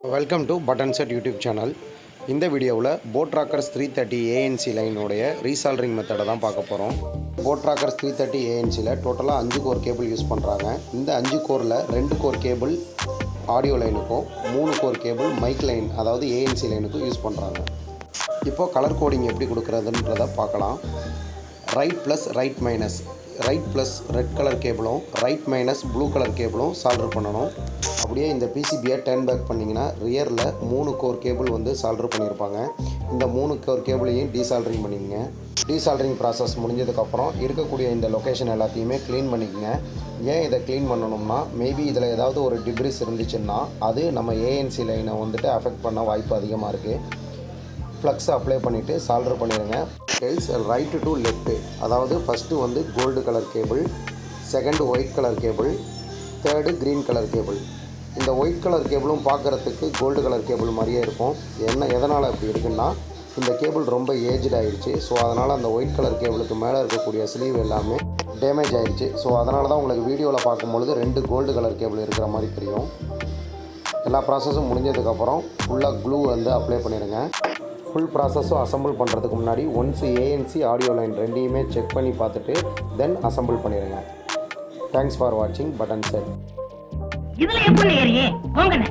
Welcome to button set YouTube channel. இந்த வீடியோவில் boat Rockers 330 ANC லைனுடைய ரீசால்டரிங் மெத்தடை தான் பார்க்க போகிறோம். போட் ராக்கர்ஸ் 330 ஏஎன்சியில் டோட்டலாக 5 கோர் கேபிள் யூஸ் பண்ணுறாங்க. இந்த 5 கோரில் 2 கோர் கேபிள் ஆடியோ லைனுக்கும் 3 கோர் கேபிள் மைக் லைன் அதாவது ஏஎன்சி லைனுக்கும் யூஸ் பண்ணுறாங்க. இப்போது கலர் கோடிங் எப்படி கொடுக்குறதுன்றதை பார்க்கலாம். Right plus right minus, right plus red colour கேபிளும் ரைட் மைனஸ் ப்ளூ கலர் கேபிளும் சால்டர் பண்ணணும். அப்படியே இந்த பிசிபியை டர்ன் பேக் பண்ணிங்கன்னா ரியரில் 3 கோர் கேபிள் வந்து சால்டர் பண்ணியிருப்பாங்க. இந்த 3 கோர் கேபிளையும் டீசால்டரிங் பண்ணிக்கங்க. டீசால்டரிங் ப்ராசஸ் முடிஞ்சதுக்கப்புறம் இருக்கக்கூடிய இந்த லொக்கேஷன் எல்லாத்தையுமே க்ளீன் பண்ணிக்கங்க. ஏன் இதை க்ளீன் பண்ணணும்னா, மேபி இதில் ஏதாவது ஒரு டிப்ரிஸ் இருந்துச்சுன்னா அது நம்ம ஏஎன்சி லைனை வந்துட்டு அஃபெக்ட் பண்ண வாய்ப்பு அதிகமாக இருக்குது. ஃப்ளக்ஸை அப்ளை பண்ணிவிட்டு சால்டர் பண்ணிடுங்க. டெல்ஸ் ரைட்டு டு லெஃப்ட்டு, அதாவது ஃபஸ்ட்டு வந்து gold colour cable, second white colour cable, third green colour cable. இந்த ஒயிட் கலர் கேபிளும் பார்க்குறதுக்கு கோல்டு கலர் கேபிள் மாதிரியே இருக்கும். எதனால் அப்படி இருக்குன்னா, இந்த கேபிள் ரொம்ப ஏஜ்டு ஆகிடுச்சு. ஸோ அதனால் அந்த ஒயிட் கலர் கேபிளுக்கு மேலே இருக்கக்கூடிய ஸ்லீவ் எல்லாமே டேமேஜ் ஆகிடுச்சு. ஸோ அதனால தான் உங்களுக்கு வீடியோவில் பார்க்கும்பொழுது 2 கோல்டு கலர் கேபிள் இருக்கிற மாதிரி தெரியும். எல்லா ப்ராசஸும் முடிஞ்சதுக்கப்புறம் ஃபுல்லாக க்ளூ வந்து அப்ளை பண்ணிடுங்க. ஃபுல் ப்ராசஸும் அசம்பிள் பண்ணுறதுக்கு முன்னாடி ஒன்ஸ் ஏஎன்சி ஆடியோ லைன் ரெண்டையுமே செக் பண்ணி பார்த்துட்டு தென் அசம்பிள் பண்ணிடுங்க. தேங்க்ஸ் ஃபார் வாட்சிங் பட்டன் செட். இதுல எப்படி ஏறியே போங்கண்ணே.